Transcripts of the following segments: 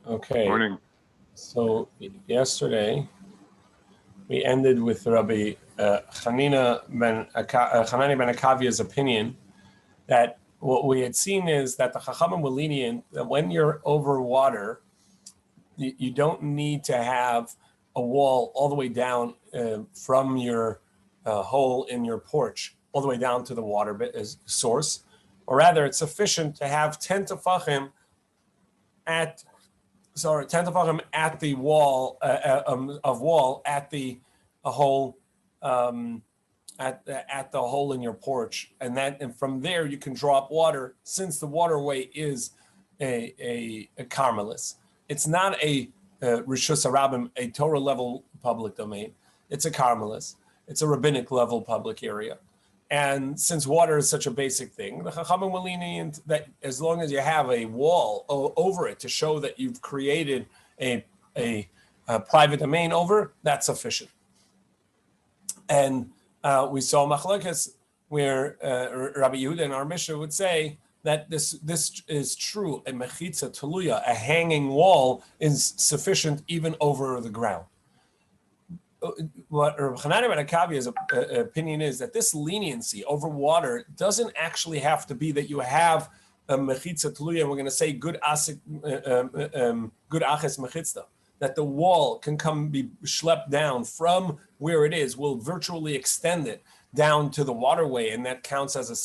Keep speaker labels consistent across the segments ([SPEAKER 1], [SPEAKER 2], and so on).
[SPEAKER 1] Okay.
[SPEAKER 2] Morning.
[SPEAKER 1] So yesterday we ended with Rabbi Hanani ben Akavia's opinion that what we had seen is that the Chachamim were lenient that when you're over water, you don't need to have a wall all the way down from your hole in your porch all the way down to the water source, or rather, it's sufficient to have 10 tefachim at the wall of wall at the hole at the hole in your porch, and from there you can draw up water. Since the waterway is a carmelis, it's not a rishus harabim, a Torah level public domain. It's a carmelis. It's a rabbinic level public area. And since water is such a basic thing, the Chachamim were lenient that as long as you have a wall over it to show that you've created a private domain over, that's sufficient. And we saw machlokes where Rabbi Yehuda in our Mishnah would say that this is true. A mechitza teluya, a hanging wall, is sufficient even over the ground. What Rabbi Hanani ben Akavia's opinion is that this leniency over water doesn't actually have to be that you have a mechitza teluya, and we're going to say good aches mechitza, that the wall can be schlepped down from where it is, will virtually extend it down to the waterway, and that counts as a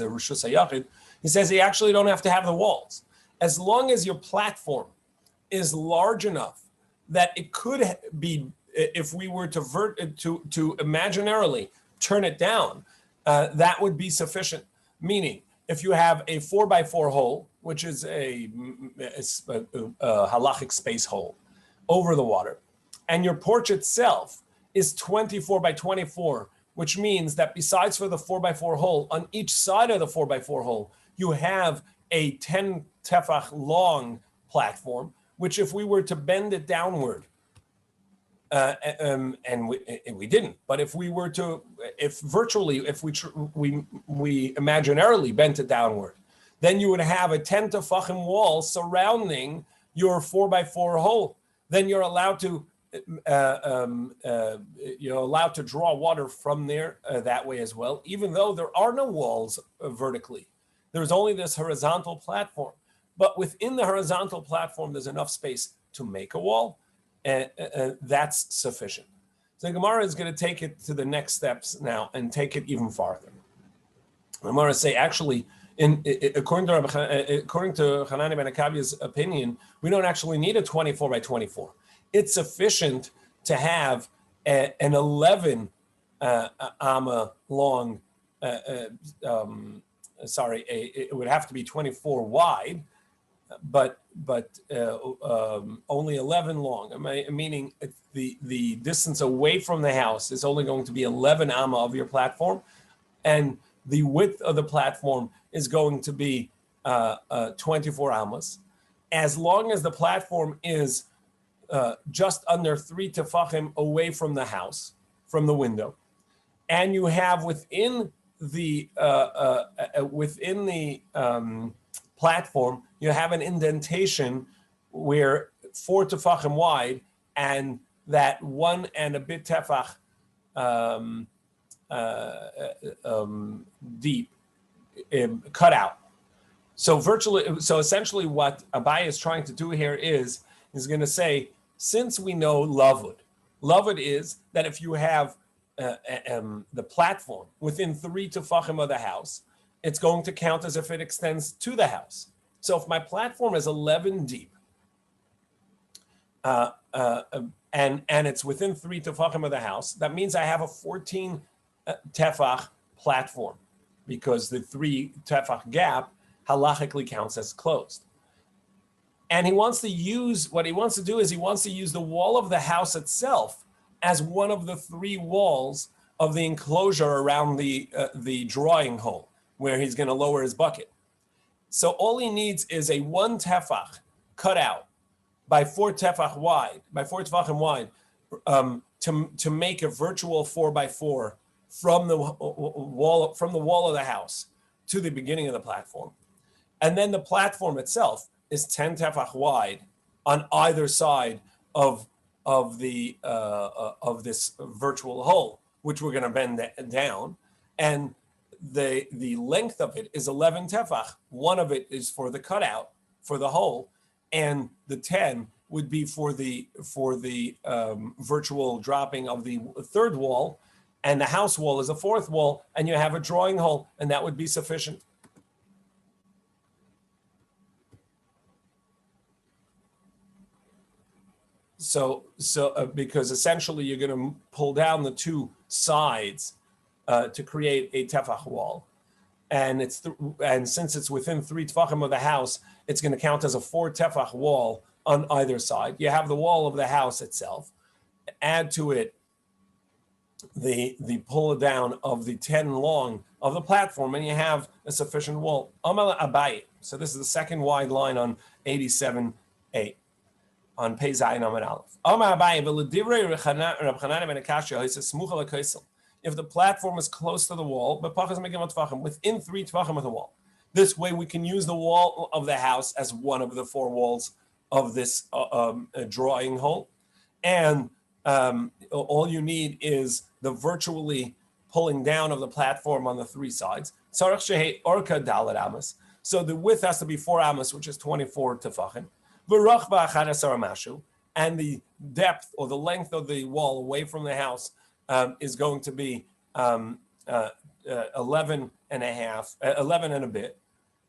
[SPEAKER 1] rishus hayachid. He says you actually don't have to have the walls, as long as your platform is large enough that it could be. If we were to imaginarily turn it down, that would be sufficient. Meaning, if you have a 4x4 hole, which is a halachic space hole over the water, and your porch itself is 24 by 24, which means that besides for the 4x4 hole, on each side of the 4x4 hole, you have a 10 tefach long platform, which if we were to bend it downward, and we didn't. But if we were to, if we imaginarily bent it downward, then you would have a 10 tefachim wall surrounding your 4x4 hole. Then you're allowed to draw water from there that way as well. Even though there are no walls vertically, there's only this horizontal platform. But within the horizontal platform, there's enough space to make a wall. That's sufficient. So the Gemara is going to take it to the next steps now and take it even farther. The Gemara say, actually, according to Hanani ben Akavia's opinion, we don't actually need a 24 by 24. It's sufficient to have an 11 amma long. It would have to be 24 wide. But only 11 long. Meaning the distance away from the house is only going to be 11 amma of your platform, and the width of the platform is going to be 24 ammas. As long as the platform is just under 3 tefachim away from the house, from the window, and you have within the platform, you have an indentation where 4 tefachim wide and that 1 and a bit tefach deep cut out. So essentially what Abaye is trying to do here is going to say, since we know lavud is that if you have the platform within 3 tefachim of the house, it's going to count as if it extends to the house. So if my platform is 11 deep, and it's within 3 tefachim of the house, that means I have a 14 tefach platform, because the 3 tefach gap halachically counts as closed. And he wants to use the wall of the house itself as one of the 3 walls of the enclosure around the drawing hole, where he's going to lower his bucket. So all he needs is a 1 tefach cut out by 4 tefachim wide, to make a virtual 4x4 from the wall of the house to the beginning of the platform. And then the platform itself is 10 tefach wide on either side of the of this virtual hole, which we're going to bend down, and the length of it is 11 tefach. One of it is for the cutout for the hole, and the 10 would be for the virtual dropping of the third wall, and the house wall is a fourth wall, and you have a drawing hole, and that would be sufficient. So because essentially you're going to pull down the two sides to create a tefach wall, and since it's within 3 tefachim of the house, it's going to count as a 4 tefach wall on either side. You have the wall of the house itself. Add to it the pull down of the 10 long of the platform, and you have a sufficient wall. Amal Abaye. So this is the second wide line on 87a. On Pei Zayin Amud Aleph. If the platform is close to the wall, within 3 tvachim of the wall, this way we can use the wall of the house as one of the 4 walls of this drawing hole, and all you need is the virtually pulling down of the platform on the 3 sides. So the width has to be 4 amos, which is 24 tefachim. And the depth or the length of the wall away from the house is going to be 11 and a bit.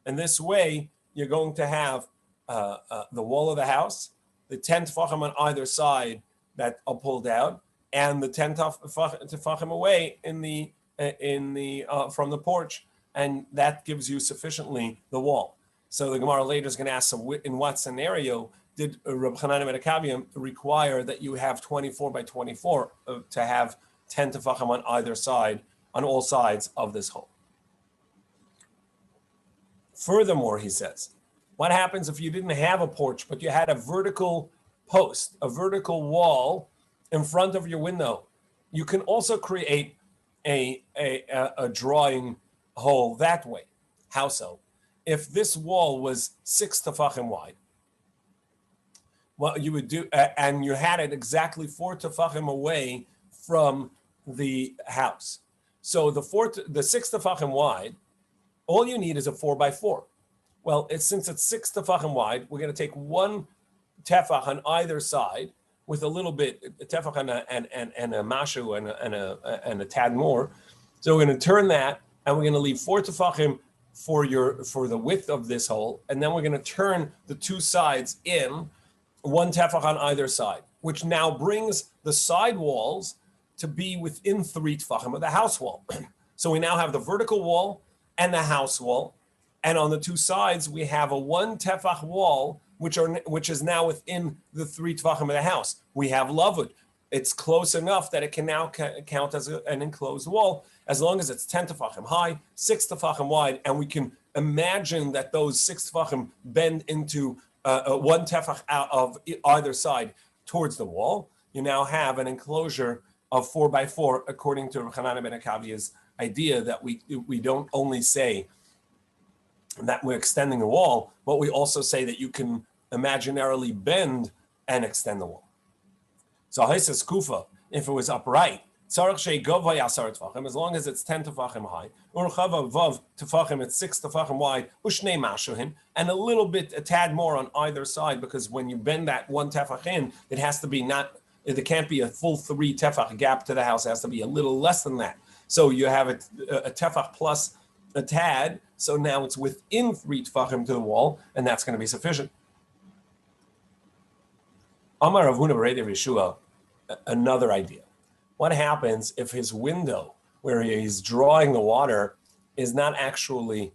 [SPEAKER 1] And this way, you're going to have the wall of the house, the 10 tefachim on either side that are pulled out, and the 10 tefachim away in the from the porch, and that gives you sufficiently the wall. So the Gemara later is going to ask, in what scenario did Rabbi Chanan ben Akavia require that you have 24 by 24 to have 10 tefachim on either side, on all sides of this hole? Furthermore, he says, what happens if you didn't have a porch, but you had a vertical post, a vertical wall in front of your window? You can also create a drawing hole that way. How so? If this wall was 6 tefachim wide, what you would do, and you had it exactly 4 tefachim away from the house. So the 6 tefachim wide, all you need is a 4 by 4. Well, since it's 6 tefachim wide, we're going to take 1 tefach on either side with a little bit tefach and a mashu and a tad more. So we're going to turn that, and we're going to leave 4 tefachim for the width of this hole, and then we're going to turn the 2 sides in 1 tefach on either side, which now brings the side walls to be within 3 tefachim of the house wall. So we now have the vertical wall and the house wall, and on the 2 sides we have a 1 tefach wall, which is now within the 3 tefachim of the house. We have lavud. It's close enough that it can now count as an enclosed wall, as long as it's 10 tefachim high, 6 tefachim wide, and we can imagine that those 6 tefachim bend into 1 tefach out of either side towards the wall. You now have an enclosure of 4 by 4, according to Chanan ben Akavia's idea that we don't only say that we're extending the wall, but we also say that you can imaginarily bend and extend the wall. So Haises Kufa, if it was upright, as long as it's 10 tefachim high, Urchava Vav tefachim, it's 6 tefachim wide, Ushnei Mashuhin, and a tad more on either side, because when you bend that 1 tefach in, it has to be there can't be a full 3 tefach gap to the house, it has to be a little less than that. So you have a tefach plus a tad, so now it's within 3 tefachim to the wall, and that's going to be sufficient. Amar Rav Huna B'Rei Yeshua, another idea. What happens if his window, where he's drawing the water, is not actually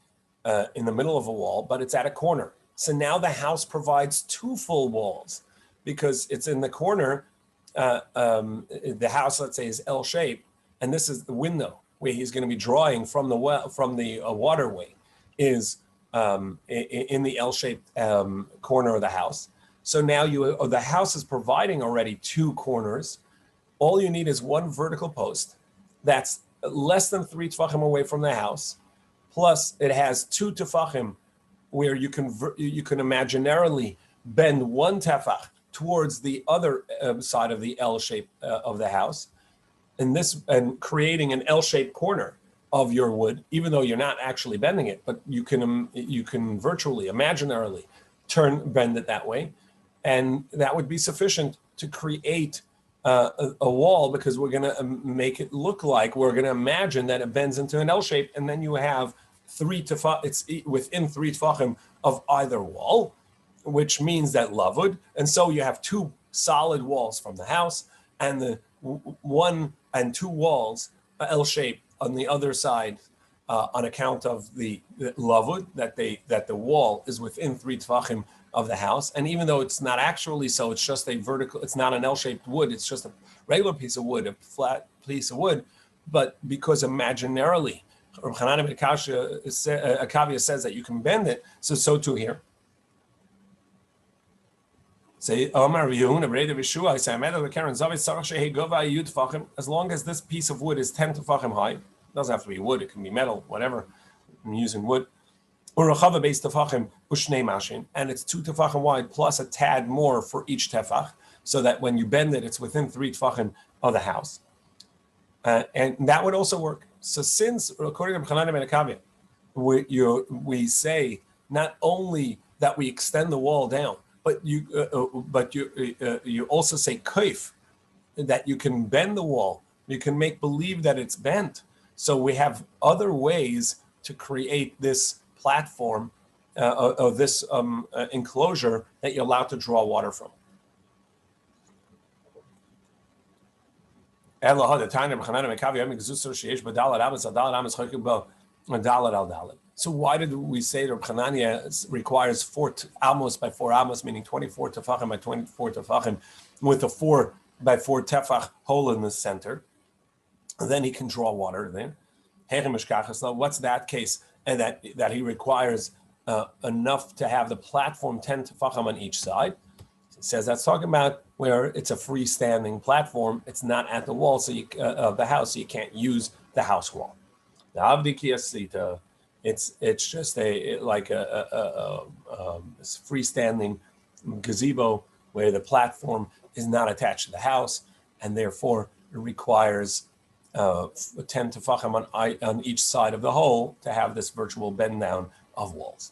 [SPEAKER 1] in the middle of a wall, but it's at a corner? So now the house provides 2 full walls, because it's in the corner. The house, let's say, is L-shaped, and this is the window where he's going to be drawing from the waterway, is in the L-shaped corner of the house. So now the house is providing already 2 corners. All you need is 1 vertical post that's less than 3 tefachim away from the house, plus it has 2 tefachim where you can imaginarily bend one tefach towards the other side of the L shape of the house, and creating an L-shaped corner of your wood, even though you're not actually bending it, but you can virtually, imaginarily bend it that way, and that would be sufficient to create a wall, because we're going to make it look like, we're going to imagine that it bends into an L shape, and then you have it's within 3 tefachim of either wall, which means that lavud, and so you have 2 solid walls from the house, and the 1 and 2 walls L shape on the other side, on account of the lavud, that the wall is within 3 tefachim of the house, and even though it's not actually so, it's just a vertical. It's not an L-shaped wood. It's just a regular piece of wood, a flat piece of wood. But because imaginarily, Rabbi Hanan ben Akavia says that you can bend it, so too here. Say Omar Yehun, Rabbi Yeshua, I say Amed Karen Zavid Sarach Shehi Gova Yud Tefachim. As long as this piece of wood is 10 tefachim high, it doesn't have to be wood. It can be metal, whatever. I'm using wood. Urachava based tefachim ushnei mashin, and it's 2 tefachim wide plus a tad more for each tefach, so that when you bend it, it's within 3 tefachim of the house, and that would also work. So since according to Rabbi Hanan ben Akavia, we say not only that we extend the wall down, but you also say kaif, that you can bend the wall, you can make believe that it's bent. So we have other ways to create this platform of this enclosure that you're allowed to draw water from. So why did we say that Chananya requires 4 amos by 4 amos, meaning 24 tefachim by 24 tefachim, with a 4 by 4 tefach hole in the center? And then he can draw water there. What's that case? And that he requires enough to have the platform 10 tefachim on each side. He says that's talking about where it's a freestanding platform. It's not at the wall of the house, so you can't use the house wall. The avdikiyasita, it's just a freestanding gazebo where the platform is not attached to the house, and therefore it requires 10 tefachim on each side of the hole to have this virtual bend down of walls.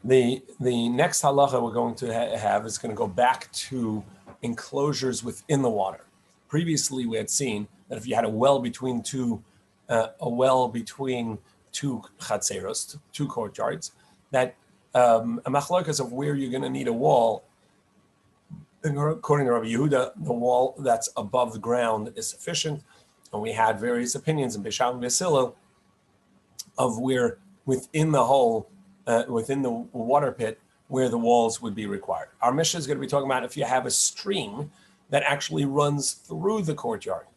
[SPEAKER 1] The next halacha we're going to have is going to go back to enclosures within the water. Previously, we had seen that if you had a well between two chatzeros, 2 courtyards, that a machlokas of where you're going to need a wall. According to Rabbi Yehuda, the wall that's above the ground is sufficient, and we had various opinions in Bisham and Basilo of where within the hole, within the water pit, where the walls would be required. Our Mishnah is going to be talking about if you have a stream that actually runs through the courtyard,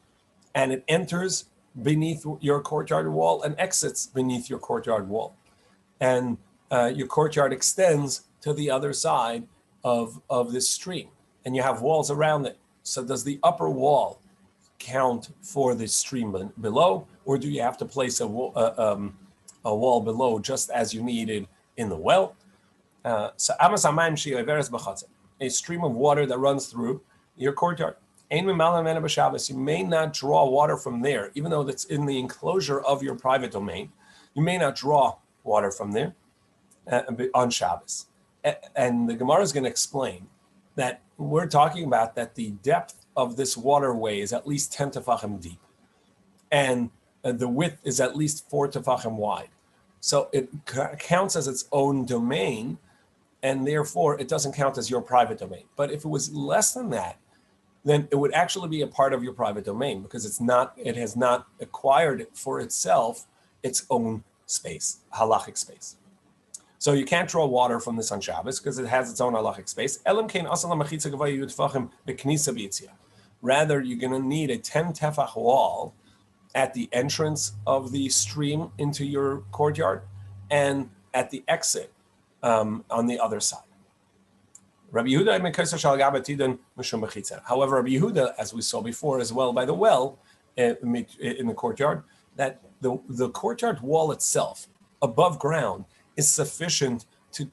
[SPEAKER 1] and it enters beneath your courtyard wall and exits beneath your courtyard wall, and your courtyard extends to the other side of this stream, and you have walls around it. So does the upper wall count for the stream below, or do you have to place a wall below just as you needed in the well? A stream of water that runs through your courtyard. You may not draw water from there, even though that's in the enclosure of your private domain. You may not draw water from there on Shabbos. And the Gemara is going to explain that we're talking about that the depth of this waterway is at least 10 tefachim deep, and the width is at least 4 tefachim wide. So it counts as its own domain, and therefore it doesn't count as your private domain. But if it was less than that, then it would actually be a part of your private domain, because it has not acquired for itself its own space, halachic space. So you can't draw water from this on Shabbos because it has its own halachic space. Rather, you're going to need a 10 tefach wall at the entrance of the stream into your courtyard and at the exit on the other side. However, Rabbi Yehuda, as we saw before as well by the well in the courtyard, that the courtyard wall itself above ground is sufficient to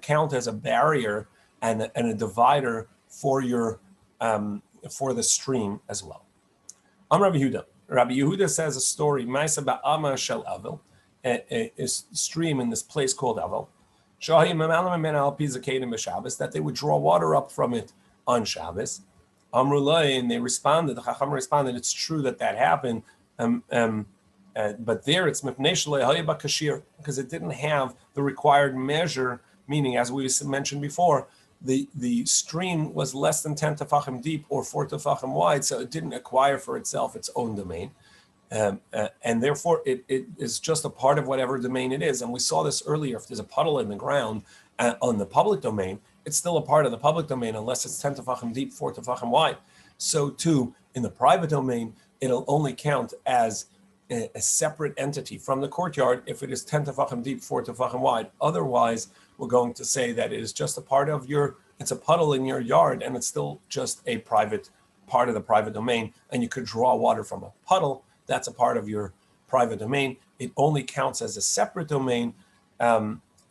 [SPEAKER 1] count as a barrier and a divider for your for the stream as well. Rabbi Yehuda. Rabbi Yehuda says a story, Ma'aseh ba'ama shel Avel, a stream in this place called Avel, that they would draw water up from it on Shabbos. Amrullah, and they responded, the Chacham responded, it's true that happened, but there it's because it didn't have the required measure, meaning, as we mentioned before, the stream was less than 10 tefachim deep or 4 tefachim wide, so it didn't acquire for itself its own domain. And therefore, it is just a part of whatever domain it is. And we saw this earlier. If there's a puddle in the ground on the public domain, it's still a part of the public domain unless it's 10 tefachim deep, 4 tefachim wide. So too, in the private domain, it'll only count as a separate entity from the courtyard if it is 10 tefachim deep, 4 tefachim wide. Otherwise, we're going to say that it is just a part of it's a puddle in your yard, and it's still just a private part of the private domain. And you could draw water from a puddle. That's a part of your private domain. It only counts as a separate domain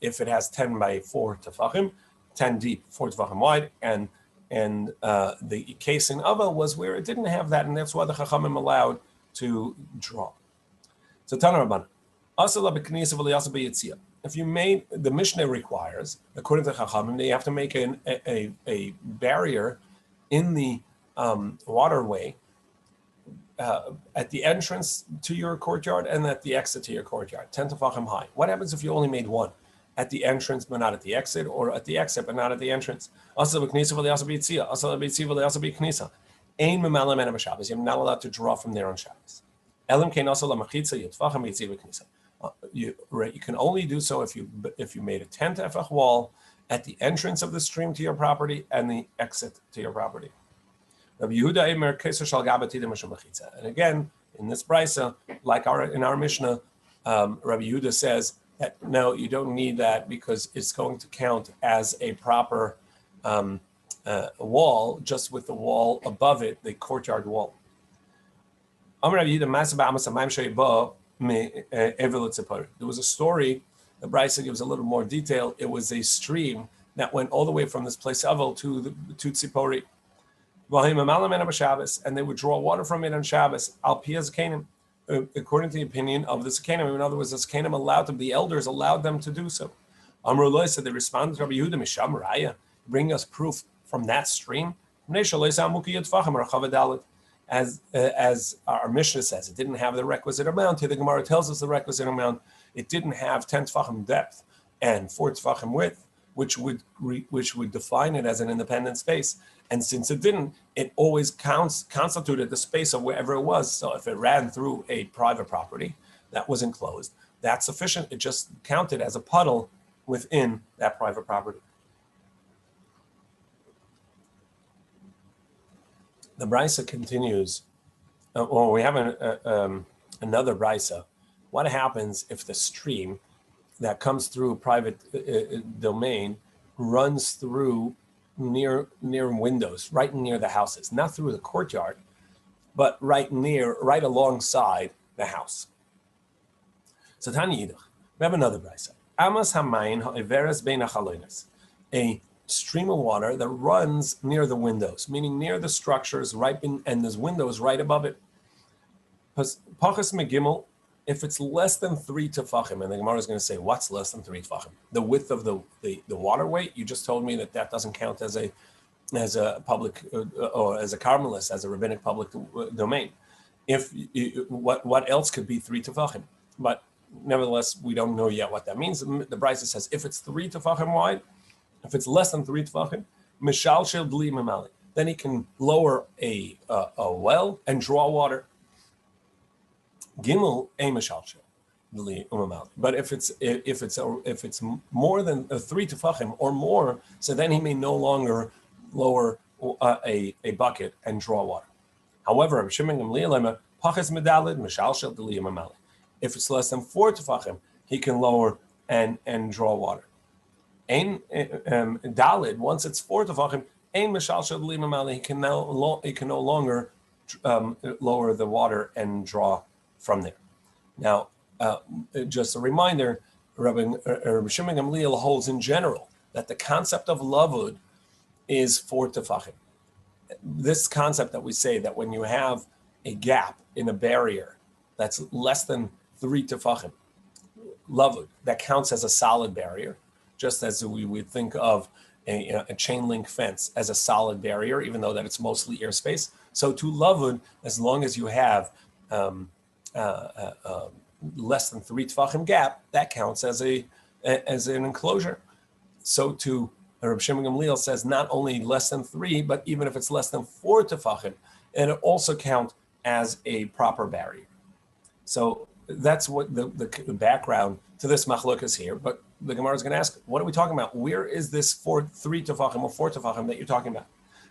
[SPEAKER 1] if it has 10 by 4 tefachim, 10 deep, 4 tefachim wide, and the case in Avel was where it didn't have that, and that's why the Chachamim allowed to draw. So Tana Rabban, if you made, the Mishnah requires, according to Chachamim, that you have to make a barrier in the waterway at the entrance to your courtyard and at the exit to your courtyard, 10 tefachim high. What happens if you only made one? At the entrance but not at the exit, or at the exit but not at the entrance? You're not allowed to draw from there on Shabbos. You can only do so if you made a 10 tefach wall at the entrance of the stream to your property and the exit to your property. Rabbi Yehuda Eimer Keser Shal Gabatida Mashal Mechitza. And again, in this brisa, like in our Mishnah, Rabbi Yehuda says that no, you don't need that because it's going to count as a proper wall, just with the wall above it, the courtyard wall. There was a story, the brisa gives a little more detail. It was a stream that went all the way from this place Avel to Tzipori. And they would draw water from it on Shabbos, according to the opinion of the Zakanim. In other words, the Zakanim allowed them, the elders allowed them to do so. Amrullah said, they responded to Rabbi Yehuda, Misham Raya, bring us proof from that stream. As our Mishnah says, it didn't have the requisite amount. Here the Gemara tells us the requisite amount. It didn't have 10 tefachim depth and 4 tefachim width, which would define it as an independent space. And since it didn't, it always constituted the space of wherever it was. So if it ran through a private property that was enclosed, that's sufficient. It just counted as a puddle within that private property. The brisa continues. We have another brisa. What happens if the stream that comes through private domain runs through near windows, right near the houses, not through the courtyard, but right alongside the house? So Tani Yidach, we have another brisa. Amas hamayin ha'everes bein hachalonos, a stream of water that runs near the windows, meaning near the structures, and there's windows right above it. Pachas megimel, if it's less than 3 tefachim, and the Gemara is going to say, what's less than 3 tefachim? The width of the waterway. You just told me that doesn't count as a public or as a Carmelist, as a rabbinic public domain. What else could be 3 tefachim? But nevertheless, we don't know yet what that means. The brisa says if it's 3 tefachim wide, if it's less than 3 tefachim, mishal shel dli mamali, then he can lower a well and draw water. Gimel a mishal shel dli mamali. But if it's more than 3 tefachim or more, so then he may no longer lower a bucket and draw water. However, if it's less than 4 tefachim, he can lower and draw water. Dalid, once it's 4 tefachim, he can no longer lower the water and draw from there. Now, just a reminder, Rabbi Shimon Gamliel holds in general that the concept of lavud is 4 tefachim. This concept that we say that when you have a gap in a barrier that's less than 3 tefachim, lavud, that counts as a solid barrier, just as we would think of a chain link fence as a solid barrier, even though that it's mostly airspace. So to lavud, as long as you have less than 3 tefachim gap, that counts as an enclosure. So to Rabbi Shimon Gamliel says not only less than 3, but even if it's less than 4 tefachim, and it also count as a proper barrier. So that's what the background to this machlokas here. But the Gemara is going to ask, what are we talking about? Where is this 3 tefachim or 4 tefachim that you're talking about?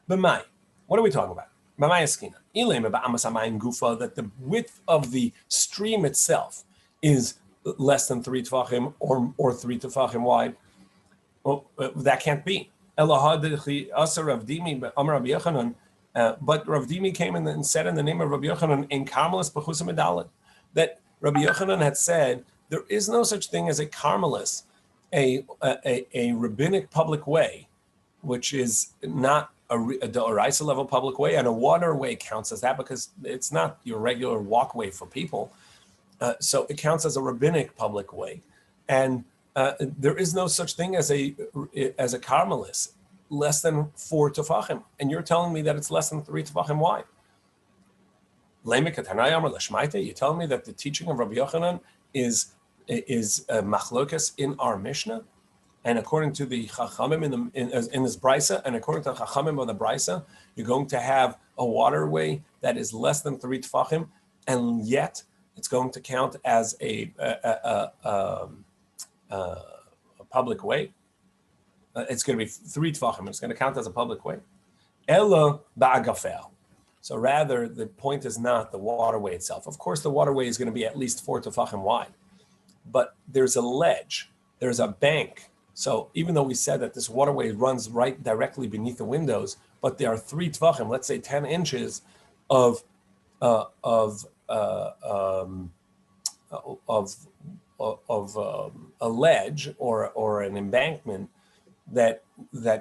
[SPEAKER 1] B'mai, what are we talking about? B'mai eskina. Ilem ba'amas hamayim gufa, that the width of the stream itself is less than 3 tefachim or 3 tefachim wide. Well, that can't be. But Rav Dimi came in and said in the name of Rabbi Yochanan in Carmelis B'chusim Medalet that Rabbi Yochanan had said there is no such thing as a Carmelis, a rabbinic public way, which is not a Doraisa level public way, and a waterway counts as that because it's not your regular walkway for people. So it counts as a rabbinic public way, and there is no such thing as a Carmelis less than 4 tefachim, and you're telling me that it's less than 3 tefachim wide. You're telling me that the teaching of Rabbi Yochanan is machlokas in our Mishnah, and according to the Chachamim in this brisa, and according to the Chachamim of the brisa, you're going to have a waterway that is less than 3 tefachim, and yet it's going to count as a public way. It's going to be 3 tefachim. It's going to count as a public way. Ella ba'agafel. So rather, the point is not the waterway itself. Of course, the waterway is going to be at least 4 tefachim wide, but there's a ledge, there's a bank. So even though we said that this waterway runs right directly beneath the windows, but there are 3 tefachim, let's say 10 inches of a ledge or an embankment that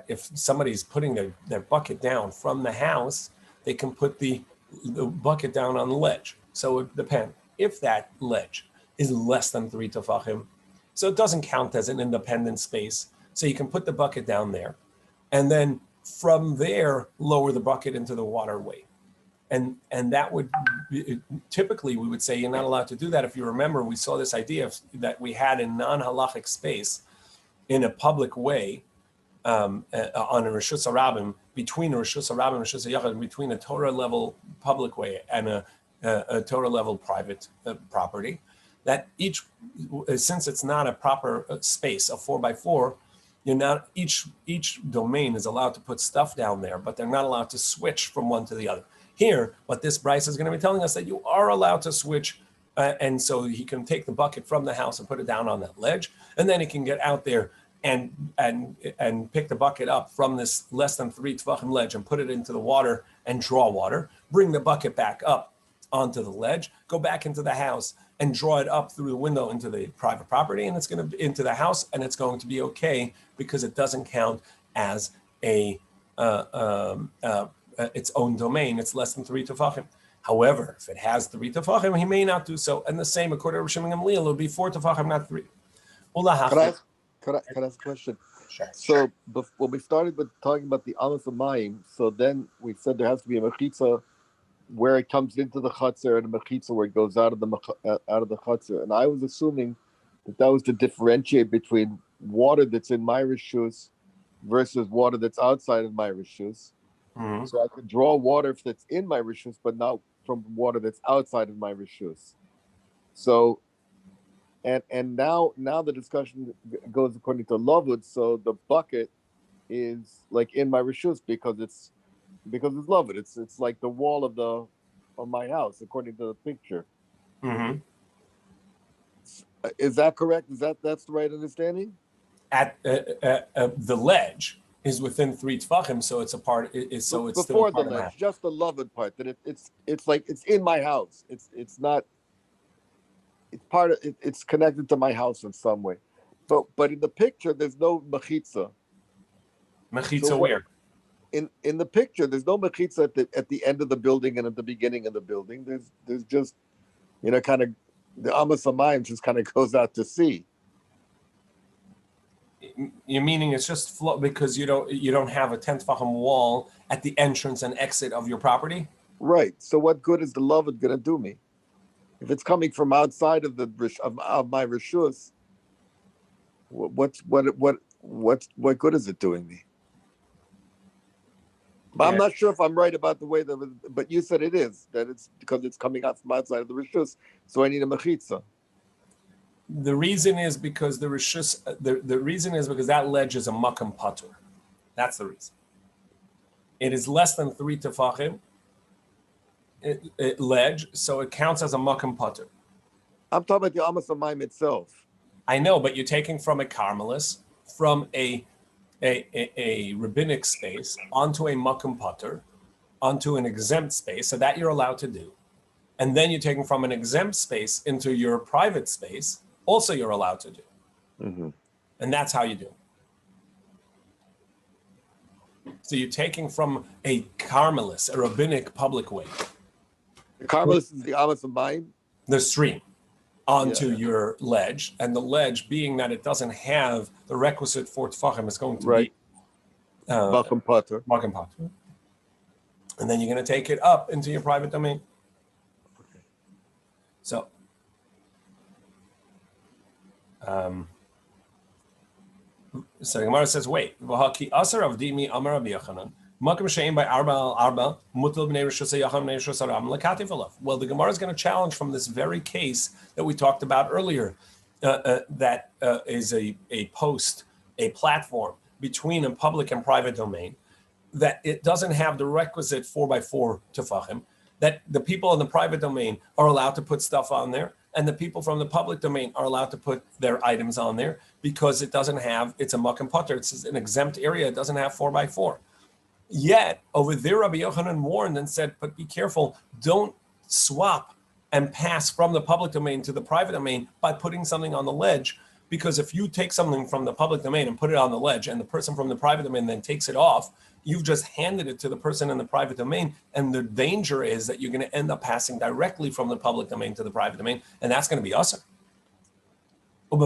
[SPEAKER 1] if somebody's putting their bucket down from the house, they can put the bucket down on the ledge. So it depends. If that ledge is less than 3 tefachim, so it doesn't count as an independent space. So you can put the bucket down there, and then from there lower the bucket into the waterway. And that would be, typically we would say you're not allowed to do that. If you remember, we saw this idea that we had in non-halachic space in a public way on a Rishus HaRabim, between a Rishus HaRabim and Rishus HaYachad, between a Torah level public way and a Torah level private property, that each, since it's not a proper space, a 4x4, you're not, each domain is allowed to put stuff down there, but they're not allowed to switch from one to the other. Here, what this Bryce is going to be telling us that you are allowed to switch, and so he can take the bucket from the house and put it down on that ledge, and then he can get out there and pick the bucket up from this less than 3 tefachim ledge and put it into the water and draw water, bring the bucket back up onto the ledge, go back into the house and draw it up through the window into the private property, and it's going to be into the house, and it's going to be okay because it doesn't count as its own domain. It's less than 3 tefachim. However, if it has 3 tefachim, he may not do so. And the same, according to Rabbi Shimon Gamliel, it will be 4 tefachim, not 3.
[SPEAKER 2] Could I ask a question?
[SPEAKER 1] Sure.
[SPEAKER 2] So when we started with talking about the amas of mayim, so then we said there has to be a mechitza where it comes into the chutzner and a mechitza where it goes out of the chutzner. And I was assuming that was to differentiate between water that's in my rishus versus water that's outside of my rishus. Mm-hmm. So I could draw water that's in my rishus, but not from water that's outside of my rishus. So, and now the discussion goes according to Lovud. So the bucket is like in my rishus because it's Lovud. It's like the wall of my house according to the picture.
[SPEAKER 1] Mm-hmm.
[SPEAKER 2] Is that correct? That's the right understanding?
[SPEAKER 1] At the ledge is within 3 tefachim, so it's a part. It's
[SPEAKER 2] before
[SPEAKER 1] still a part
[SPEAKER 2] the ledge,
[SPEAKER 1] of
[SPEAKER 2] just the Lovud part. That it's like it's in my house. It's not. It's part of it. It's connected to my house in some way. But in the picture, there's no mechitza.
[SPEAKER 1] Mechitza where?
[SPEAKER 2] In the picture, there's no mechitza at the end of the building and at the beginning of the building. There's just, kind of the Amos Hamayim just kind of goes out to sea.
[SPEAKER 1] You're meaning it's just flow because you don't have a 10 tefachim wall at the entrance and exit of your property?
[SPEAKER 2] Right. So what good is the Loved going to do me? If it's coming from outside of of my rishus, what good is it doing me? But I'm not sure if I'm right about the way but you said it is, that it's because it's coming out from outside of the rishus, so I need a mechitza.
[SPEAKER 1] The reason is because the rishus. The reason is because that ledge is a makam patur. That's the reason. It is less than 3 tefachim ledge, so it counts as a makam patur.
[SPEAKER 2] I'm talking about the Amos Hamayim itself.
[SPEAKER 1] I know, but you're taking from a carmelis, from a rabbinic space onto a makam patur, onto an exempt space, so that you're allowed to do, and then you're taking from an exempt space into your private space. Also, you're allowed to do.
[SPEAKER 2] Mm-hmm.
[SPEAKER 1] And that's how you do. So you're taking from a carmelis, a rabbinic public way.
[SPEAKER 2] The carmelis is the Amos Hamayim?
[SPEAKER 1] The stream onto your ledge. And the ledge, being that it doesn't have the requisite 4 tefachim, is going to be
[SPEAKER 2] Makam Patur.
[SPEAKER 1] Makam Patur. And then you're going to take it up into your private domain.
[SPEAKER 2] Okay.
[SPEAKER 1] So so Gemara says, wait. V'haki asar avdimi amar Rabbi Yochanan. Makam she'im by arba al arba mutal b'nei rishus yacham b'nei rishus aram lekatif alav. Well, the Gemara is going to challenge from this very case that we talked about earlier. That is a post, a platform between a public and private domain. That it doesn't have the requisite 4x4 tefachim. That the people in the private domain are allowed to put stuff on there, and the people from the public domain are allowed to put their items on there because it doesn't have, it's a makam patur, it's an exempt area, it doesn't have 4x4. Yet, over there, Rabbi Yochanan warned and said, but be careful, don't swap and pass from the public domain to the private domain by putting something on the ledge, because if you take something from the public domain and put it on the ledge, and the person from the private domain then takes it off, you've just handed it to the person in the private domain, and the danger is that you're going to end up passing directly from the public domain to the private domain, and that's going to be usher. And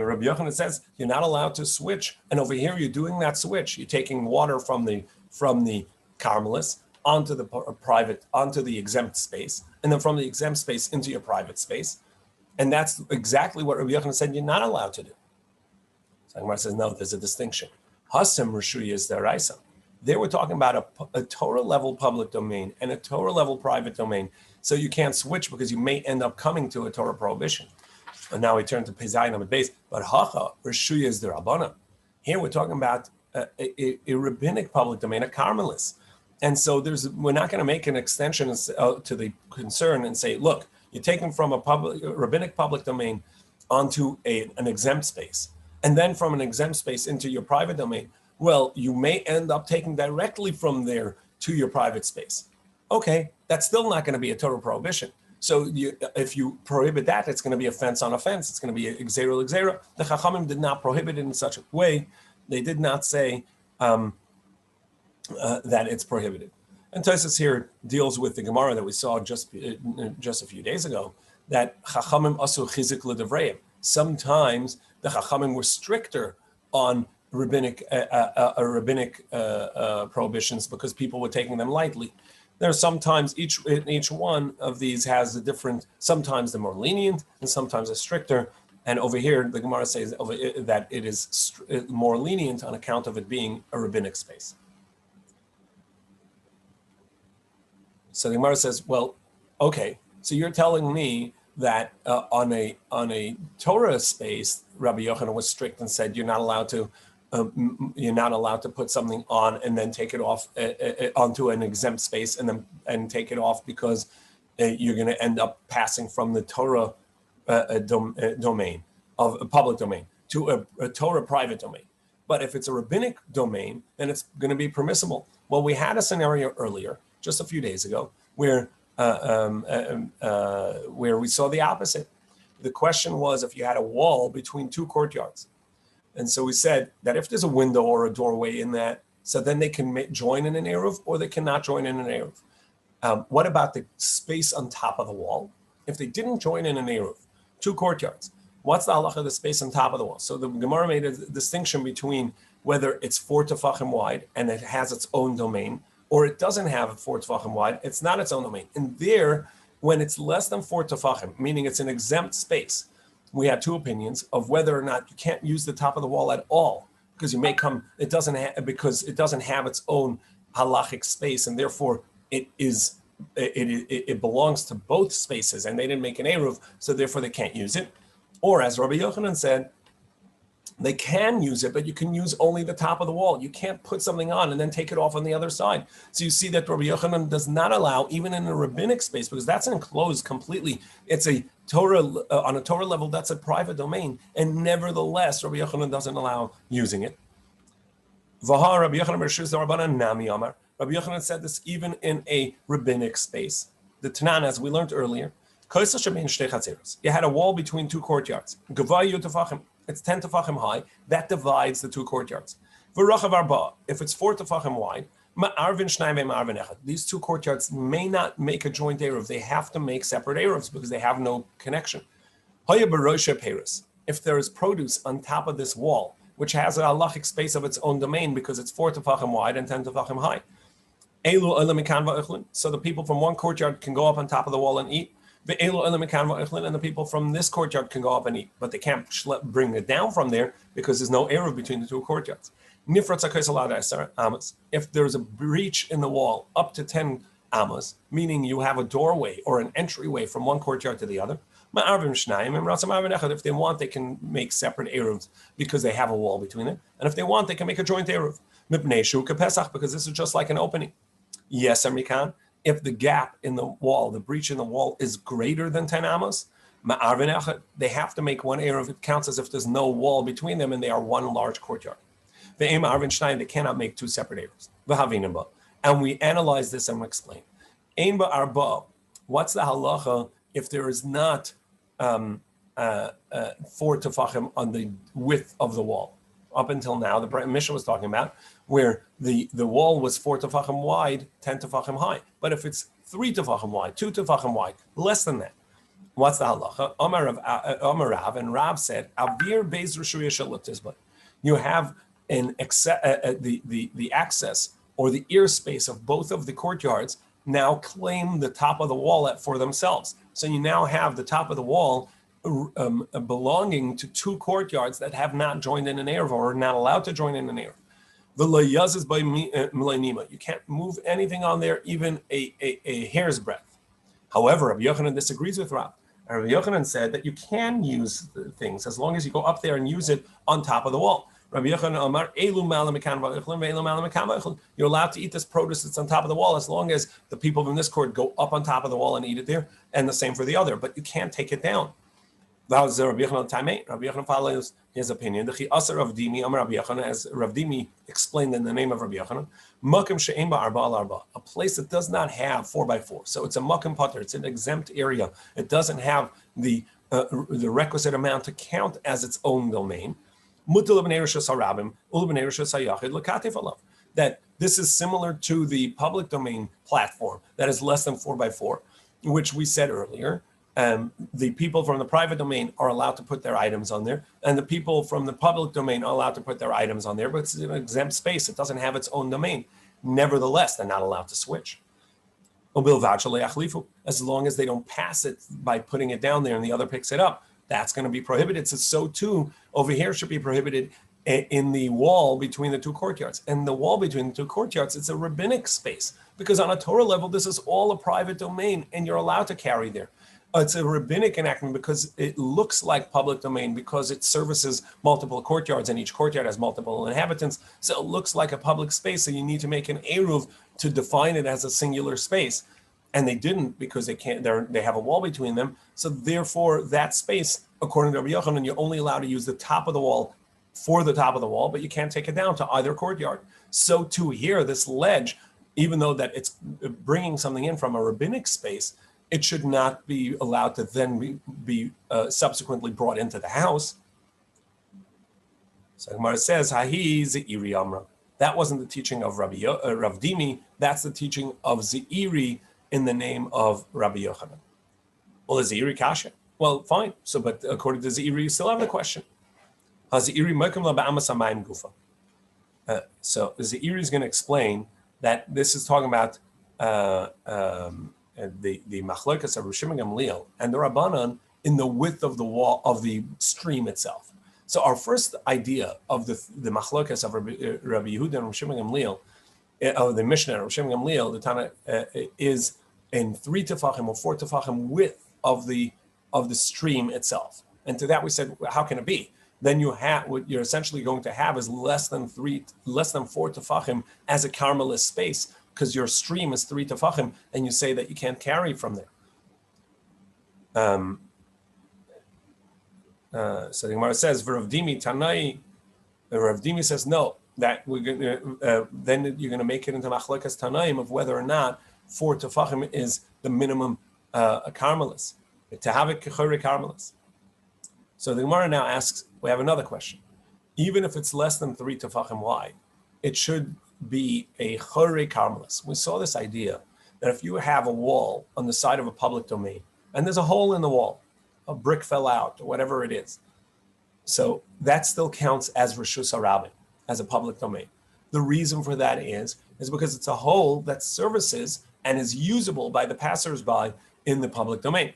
[SPEAKER 1] Rabbi Yochanan says you're not allowed to switch, and over here you're doing that switch. You're taking water from the carmelis onto the private, onto the exempt space, and then from the exempt space into your private space, and that's exactly what Rabbi Yochanan said you're not allowed to do. So Gemara says no, there's a distinction. Hasem Rishuya is deraisa. They were talking about a Torah level public domain and a Torah level private domain. So you can't switch because you may end up coming to a Torah prohibition. And now we turn to Pezayin on the base. But Hacha Rishuya is derabana. Here we're talking about a rabbinic public domain, a carmelis. And so we're not going to make an extension to the concern and say, look, you're taking from a rabbinic public domain onto an exempt space, and then from an exempt space into your private domain. Well, you may end up taking directly from there to your private space. Okay, that's still not going to be a total prohibition. So if you prohibit that, it's going to be a fence on a fence. It's going to be a gzeira l'gzeira. The Chachamim did not prohibit it in such a way. They did not say that it's prohibited. And Tosfos here deals with the Gemara that we saw just a few days ago, that Chachamim asu chizik l'devreim. Sometimes the Chachamim were stricter on rabbinic prohibitions because people were taking them lightly. There are sometimes each one of these has a different. Sometimes they're more lenient and sometimes they're stricter. And over here, the Gemara says that it is more lenient on account of it being a rabbinic space. So the Gemara says, well, okay, so you're telling me that on a Torah space, Rabbi Yochanan was strict and said you're not allowed to put something on and then take it off onto an exempt space and take it off because you're going to end up passing from the Torah domain of a public domain to a Torah private domain. But if it's a rabbinic domain, then it's going to be permissible. Well, we had a scenario earlier, just a few days ago, where we saw the opposite, The question was if you had a wall between two courtyards. And so we said that if there's a window or a doorway in that, so then they can join in an Eruv or they cannot join in an Eruv. What about the space on top of the wall? If they didn't join in an Eruv, two courtyards, what's the halacha of the space on top of the wall? So the Gemara made a distinction between whether it's 4 tefachim wide and it has its own domain, or it doesn't have 4 tefachim wide, it's not its own domain. And there, when it's less than 4 tefachim, meaning it's an exempt space, we have two opinions of whether or not you can't use the top of the wall at all, because it doesn't have its own halachic space, and therefore it belongs to both spaces, and they didn't make an eruv, so therefore they can't use it. Or as Rabbi Yochanan said, they can use it, but you can use only the top of the wall. You can't put something on and then take it off on the other side. So you see that Rabbi Yochanan does not allow, even in a rabbinic space, because that's enclosed completely. It's a Torah, on a Torah level, that's a private domain. And nevertheless, Rabbi Yochanan doesn't allow using it. Rabbi Yochanan said this even in a rabbinic space. The Tanan, as we learned earlier, you had a wall between two courtyards. It's 10 tefachim high. That divides the two courtyards. If it's 4 tefachim wide, these two courtyards may not make a joint eruv. They have to make separate eruvs because they have no connection. If there is produce on top of this wall, which has a halachic space of its own domain because it's 4 tefachim wide and 10 tefachim high, so the people from one courtyard can go up on top of the wall and eat. And the people from this courtyard can go up and eat, but they can't bring it down from there because there's no eruv between the two courtyards. If there's a breach in the wall up to 10 amas, meaning you have a doorway or an entryway from one courtyard to the other, if they want, they can make separate eruvs because they have a wall between them. And if they want, they can make a joint eruv because this is just like an opening. Yes, Amikan. If the gap in the wall, the breach in the wall is greater than 10 amas, they have to make one eruv. It counts as if there's no wall between them and they are one large courtyard. They cannot make two separate eruvs. And we analyze this and we explain. What's the halacha if there is not 4 tefachim on the width of the wall? Up until now, the Mishnah was talking about where the wall was 4 tefachim wide, 10 tefachim high. But if it's 3 tefachim wide, 2 tefachim wide, less than that, what's the halacha? Amar Rav, and Rav said, "Avir beis rishuya shalutizba." You have the access or the ear space of both of the courtyards now claim the top of the wall for themselves. So you now have the top of the wall belonging to two courtyards that have not joined in an eruv or are not allowed to join in an eruv. You can't move anything on there, even a hair's breadth. However, Rabbi Yochanan disagrees with Rav. Rabbi Yochanan said that you can use things as long as you go up there and use it on top of the wall. Rabbi Yochanan Amar, you're allowed to eat this produce that's on top of the wall as long as the people from this court go up on top of the wall and eat it there, and the same for the other, but you can't take it down. That was Rabbi Yochanan Taimei. Rabbi Yochanan follows his opinion. The Chi'asar of Dimi, Amar Rabbi Yochanan, as Rav Dimi explained in the name of Rabbi Yochanan, Makim she'ein ba'arba al arba, a place that does not have 4x4. So it's a makim pater. It's an exempt area. It doesn't have the requisite amount to count as its own domain. That this is similar to the public domain platform that is less than 4x4, which we said earlier. The people from the private domain are allowed to put their items on there, and the people from the public domain are allowed to put their items on there, but it's an exempt space. It doesn't have its own domain. Nevertheless, they're not allowed to switch. As long as they don't pass it by putting it down there and the other picks it up, that's going to be prohibited. So too, over here should be prohibited in the wall between the two courtyards. And the wall between the two courtyards, it's a rabbinic space, because on a Torah level, this is all a private domain, and you're allowed to carry there. It's a rabbinic enactment because it looks like public domain because it services multiple courtyards and each courtyard has multiple inhabitants. So it looks like a public space. So you need to make an eruv to define it as a singular space. And they didn't because they have a wall between them. So therefore that space, according to Rabbi Yochanan, you're only allowed to use the top of the wall for the top of the wall, but you can't take it down to either courtyard. So too here, this ledge, even though that it's bringing something in from a rabbinic space, it should not be allowed to then be subsequently brought into the house. So Gemara says, Hahi Ze'iri Amra. That wasn't the teaching of Rav Dimi. That's the teaching of Ze'iri in the name of Rabbi Yochanan. Well, is Ze'iri kasha? Well, fine. So, but according to Ze'iri, you still have the question. Ze'iri mokum la ba'amas hamayim gufa. So Ze'iri is going to explain that this is talking about the machlokas of Rishim and Gamliel and the Rabbanan in the width of the wall of the stream itself. So our first idea of the machlokas of Rabbi Yehuda and Rishim and Gamliel, of the Mishnah of Rishim and Gamliel, the Tana is in 3 tefachim or 4 tefachim width of the stream itself. And to that we said, how can it be? Then you have what you're essentially going to have is less than 4 tefachim as a Carmelist space, because your stream is 3 tefachim, and you say that you can't carry from there. So the Gemara says, Rav Dimi Tanai. Rav Dimi says no. That we're going to then you're going to make it into machlokas Tanaim of whether or not 4 tefachim is the minimum a Carmelist, to have it kechore Carmelist. So the Gemara now asks, we have another question. Even if it's less than 3 tefachim wide, it should be a chore Carmelist. We saw this idea that if you have a wall on the side of a public domain, and there's a hole in the wall, a brick fell out, or whatever it is, so that still counts as Reshus HaRabim, as a public domain. The reason for that is because it's a hole that services and is usable by the passersby in the public domain.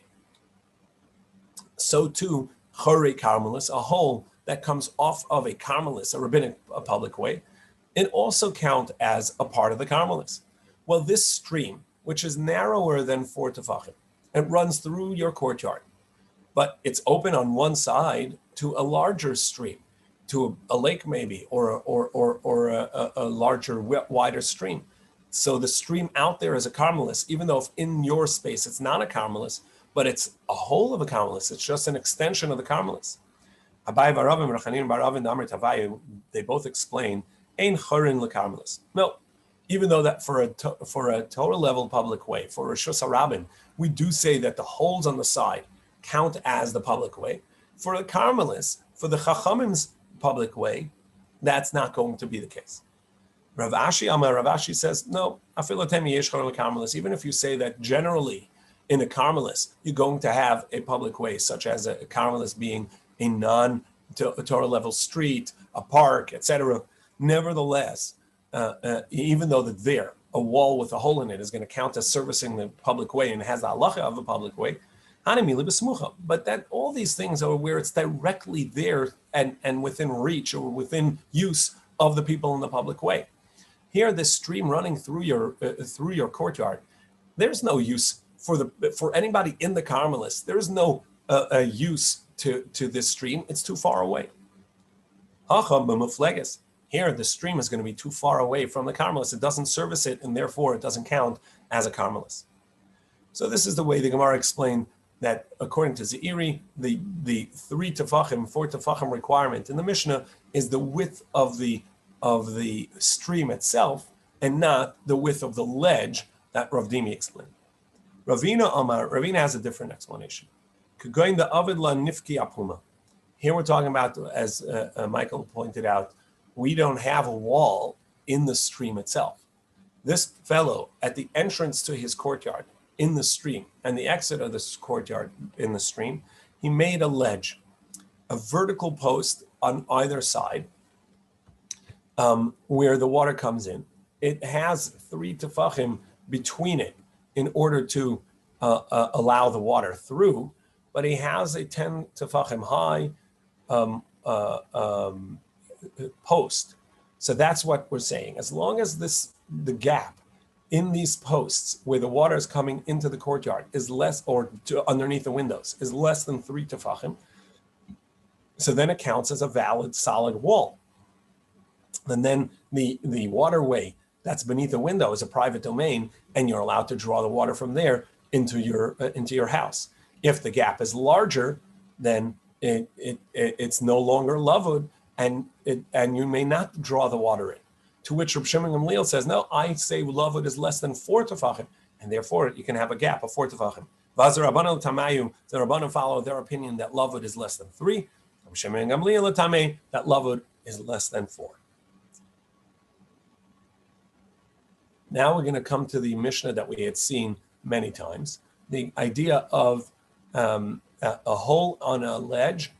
[SPEAKER 1] So too, Chore Carmelis, a hole that comes off of a Carmelis, a rabbinic public way, it also count as a part of the Carmelis. Well, this stream, which is narrower than 4 tefachim, it runs through your courtyard, but it's open on one side to a larger stream, to a lake maybe, or a larger, wider stream. So the stream out there is a Carmelis, even though if in your space it's not a Carmelis, but it's a whole of a Carmelis. It's just an extension of the Carmelis. Abai Baravim, Rachanim Baravim, Amrit Havai, they both explain, Ein Chorin LeCarmelis. No, even though that for a Torah level public way, for Reshus HaRabim, we do say that the holes on the side count as the public way. For the Carmelis, for the Chachamim's public way, that's not going to be the case. Rav Ashi says, no, even if you say that generally in a Carmelis, you're going to have a public way, such as a Carmelis being a non-Torah level street, a park, etc. Nevertheless, even though that a wall with a hole in it is going to count as servicing the public way and has the halacha of a public way, but that all these things are where it's directly there and within reach or within use of the people in the public way. Here, this stream running through your courtyard, there's no use for anybody in the Carmelis. There's no use to this stream. It's too far away. Here, the stream is going to be too far away from the Carmelis. It doesn't service it, and therefore it doesn't count as a Carmelis. So this is the way the Gemara explained that according to Ze'iri, the 3 tefachim, 4 tefachim requirement in the Mishnah is the width of the stream itself and not the width of the ledge that Rav Dimi explained. Ravina has a different explanation. Here we're talking about, as Michael pointed out, we don't have a wall in the stream itself. This fellow at the entrance to his courtyard in the stream and the exit of this courtyard in the stream, he made a ledge, a vertical post on either side where the water comes in. It has 3 tefachim between it in order to allow the water through, but he has a 10 tefachim high post. So that's what we're saying. As long as the gap in these posts where the water is coming into the courtyard is less, or underneath the windows, is less than 3 tefachim, so then it counts as a valid solid wall. And then the waterway that's beneath the window is a private domain, and you're allowed to draw the water from there into your house. If the gap is larger, then it's no longer lavud, and you may not draw the water in. To which Reb Shimon Gamliel says, no, I say lavud is less than 4 tefachim, and therefore you can have a gap of 4 tefachim. Vaz Rabbanan Tamayu, the Rabbanan follow their opinion that lavud is less than 3. Shimon and Gamliel Tamei, that lavud is less than 4. Now we're going to come to the Mishnah that we had seen many times. The idea of a hole on a ledge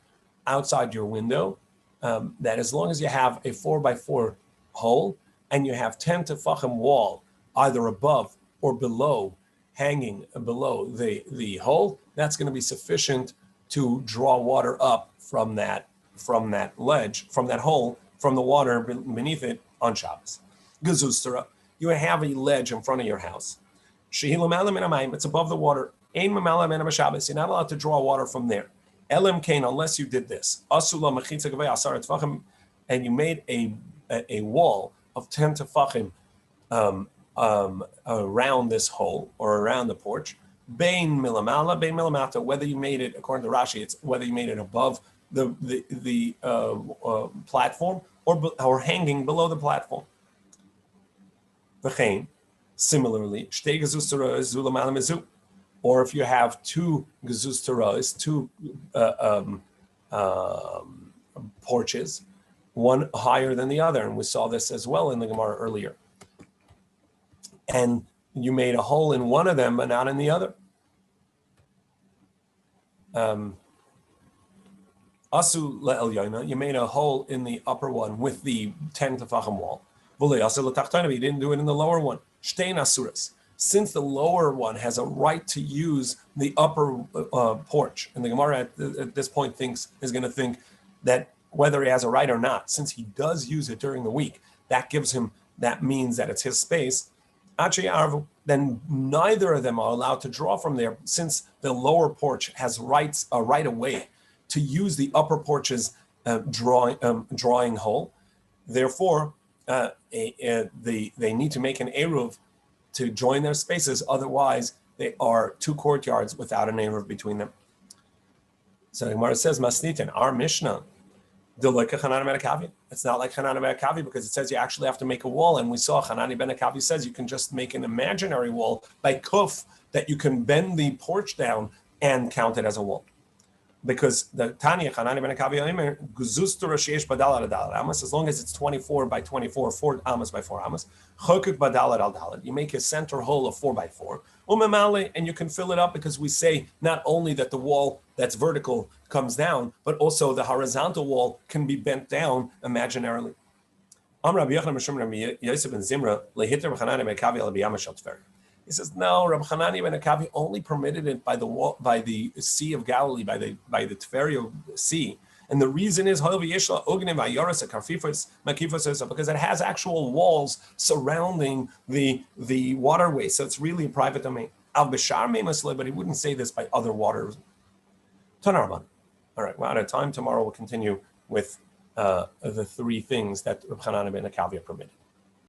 [SPEAKER 1] outside your window, that as long as you have a 4x4 hole and you have 10 tefachim wall, either above or below, hanging below the hole, that's going to be sufficient to draw water up from that ledge, from that hole, from the water beneath it on Shabbos. Gezustera, you have a ledge in front of your house. It's above the water. You're not allowed to draw water from there. Elam kain, unless you did this. And you made a wall of 10 tefachim around this hole or around the porch. Bein milamala, bein milamata. Whether you made it, according to Rashi, it's whether you made it above the platform or hanging below the platform. V'chein, similarly, shtei gezustera zulamal mezu. Or if you have 2 gezusteras, 2 porches, one higher than the other, and we saw this as well in the Gemara earlier. And you made a hole in one of them, but not in the other. Asu le'elyoina, you made a hole in the upper one with the 10 tefachim wall. But you didn't do it in the lower one. Shtein asuras. Since the lower one has a right to use the upper porch, and the Gemara at this point is going to think that whether he has a right or not, since he does use it during the week, that means that it's his space. Then neither of them are allowed to draw from there, since the lower porch has a right of way to use the upper porch's drawing hole. Therefore, they need to make an eruv to join their spaces. Otherwise, they are 2 courtyards without an eruv between them. So the Gemara says, Masnitin, our Mishnah, it's not like Hanani ben Akavi because it says you actually have to make a wall. And we saw Hanani ben Akavi says you can just make an imaginary wall by kuf, that you can bend the porch down and count it as a wall. Because the Tanya Hanani ben Akavi Omer Guzustura Sheish Badal Adal Amos, as long as it's 24 by 24, 4 Amos by 4 Amos, Chokuk Badal Al Dalet, you make a center hole of 4 by 4, Umemale, and you can fill it up because we say not only that the wall that's vertical comes down, but also the horizontal wall can be bent down imaginarily. Amr Rabbi Yochanan Mishum Rabbi Yosef ben Zimra Lehiter Hanani ben Akavi Al Biyam Shel Tfer. He says, no, Rabbi Hanani ben Akavi only permitted it by the Sea of Galilee, by the Tverio Sea. And the reason is because it has actual walls surrounding the waterway. So it's really a private domain. But he wouldn't say this by other waters. Tanarman. All right, we're out of time. Tomorrow we'll continue with the 3 things that Rabbi Hanani ben Akavi permitted.